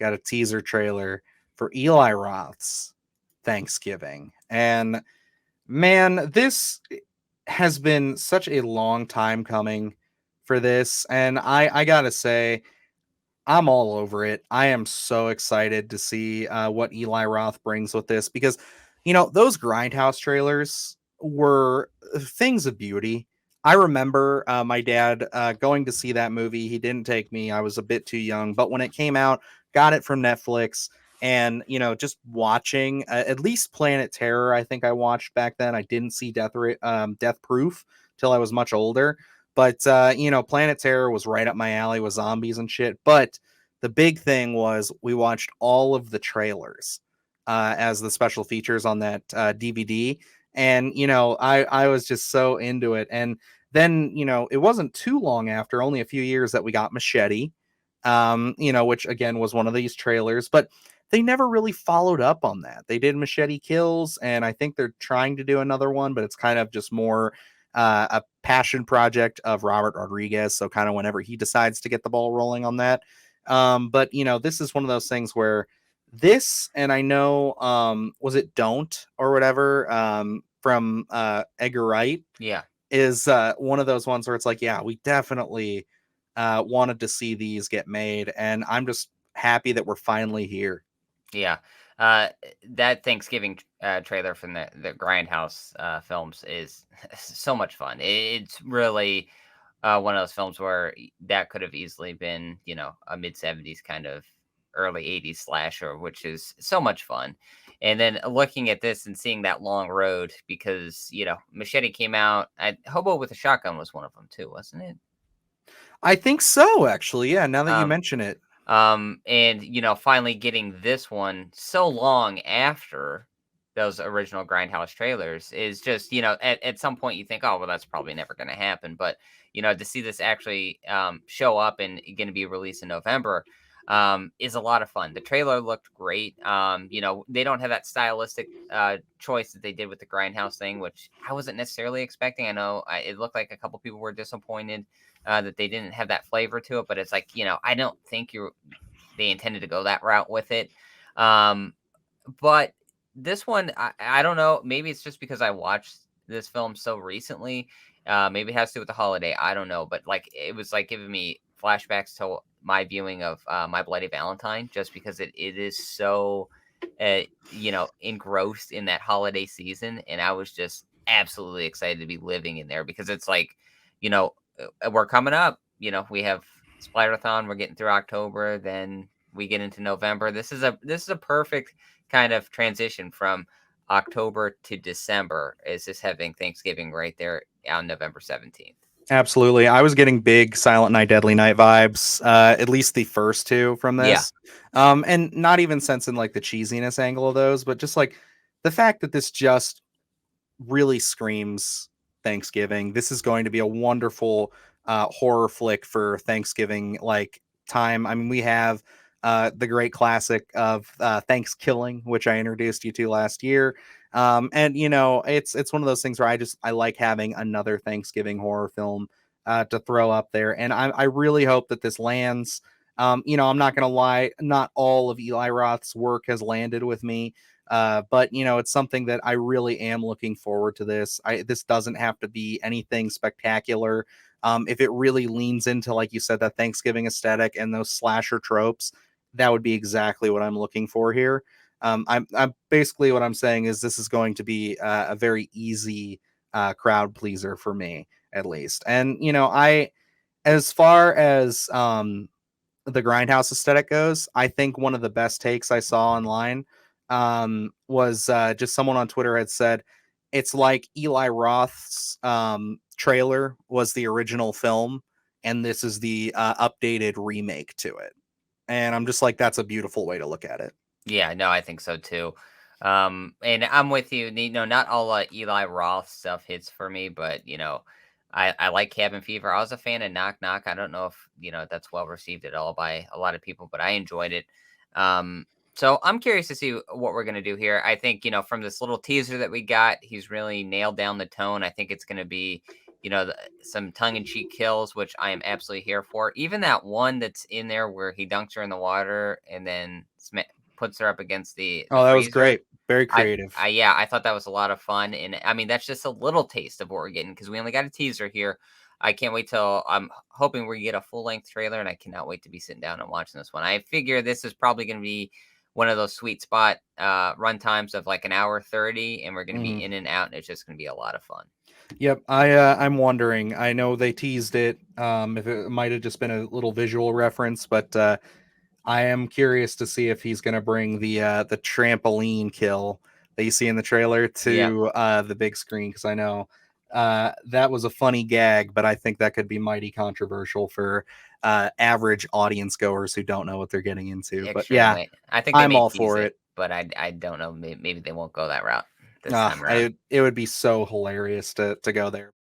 got a teaser trailer for Eli Roth's Thanksgiving. And man, this has been such a long time coming for this. And I gotta say, I'm all over it. I am so excited to see what Eli Roth brings with this because, those Grindhouse trailers were things of beauty. I remember my dad going to see that movie. He didn't take me. I was a bit too young, but when it came out, got it from Netflix and, just watching at least Planet Terror, I think I watched back then. I didn't see Death Proof till I was much older. But Planet Terror was right up my alley with zombies and shit. But the big thing was we watched all of the trailers as the special features on that DVD. And I was just so into it. And then it wasn't too long after, only a few years, that we got Machete, which again was one of these trailers. But they never really followed up on that. They did Machete Kills, and I think they're trying to do another one, but it's kind of just more a passion project of Robert Rodriguez. So kind of whenever he decides to get the ball rolling on that. But this is one of those things where this, and I know, was it Don't or whatever, from Edgar Wright? Yeah. Is one of those ones where it's like, yeah, we definitely wanted to see these get made. And I'm just happy that we're finally here. Yeah. That Thanksgiving trailer from the Grindhouse films is so much fun. It's really one of those films where that could have easily been, a mid 70s kind of early 80s slasher, which is so much fun. And then looking at this and seeing that long road, because, Machete came out, Hobo with a Shotgun was one of them too, wasn't it? I think so, actually. Yeah, now that you Um, mention it. and finally getting this one so long after those original Grindhouse trailers is just, at some point you think, oh, well, that's probably never going to happen. But, to see this actually show up and going to be released in November is a lot of fun. The trailer looked great. They don't have that stylistic choice that they did with the Grindhouse thing, which I wasn't necessarily expecting. I know it looked like a couple people were disappointed that they didn't have that flavor to it, but it's like, I don't think they intended to go that route with it. But this one, I don't know. Maybe it's just because I watched this film so recently. Maybe it has to do with the holiday. I don't know. But like, it was like giving me flashbacks to my viewing of My Bloody Valentine, just because it is so, engrossed in that holiday season. And I was just absolutely excited to be living in there because it's like, we're coming up. We have Splatterthon. We're getting through October. Then we get into November. This is a perfect kind of transition from October to December. Is just having Thanksgiving right there on November 17th. Absolutely. I was getting big Silent Night, Deadly Night vibes, at least the first two from Yeah. this. And not even sensing like the cheesiness angle of those, but just like the fact that this just really screams Thanksgiving. This is going to be a wonderful horror flick for Thanksgiving like time. I mean, we have the great classic of Thanksgiving, which I introduced you to last year. And it's one of those things where I like having another Thanksgiving horror film to throw up there, and I really hope that this lands. I'm not gonna lie, not all of Eli Roth's work has landed with me. But it's something that I really am looking forward to. This doesn't have to be anything spectacular. If it really leans into, like you said, that Thanksgiving aesthetic and those slasher tropes, that would be exactly what I'm looking for here. I'm basically what I'm saying is this is going to be a very easy crowd pleaser for me, at least. And as far as the Grindhouse aesthetic goes, I think one of the best takes I saw online was just someone on Twitter had said it's like Eli Roth's trailer was the original film, and this is the updated remake to it. And I'm just like, that's a beautiful way to look at it. Yeah, no, I think so too. And I'm with you. Not all Eli Roth stuff hits for me, but I like Cabin Fever. I was a fan of Knock Knock. I don't know if that's well received at all by a lot of people, but I enjoyed it. So I'm curious to see what we're gonna do here. I think from this little teaser that we got, he's really nailed down the tone. I think it's gonna be some tongue-in-cheek kills, which I am absolutely here for. Even that one that's in there where he dunks her in the water and then puts her up against the Oh, that was freezer. great. Very creative. Yeah, I thought that was a lot of fun, and I mean that's just a little taste of what we're getting because we only got a teaser here. I can't wait till I'm hoping we get a full length trailer, and I cannot wait to be sitting down and watching this one. I figure this is probably going to be one of those sweet spot run times of like an hour 30, and we're going to be Mhm. in and out, and it's just going to be a lot of fun. Yep, I'm wondering. I know they teased it. If it might have just been a little visual reference, but I am curious to see if he's going to bring the trampoline kill that you see in the trailer Yeah, to the big screen, because I know that was a funny gag, but I think that could be mighty controversial for average audience goers who don't know what they're getting into. But yeah, extremely. I think they I'm may all tease for it, it. but I don't know. Maybe they won't go that route this time around. It would be so hilarious to go there.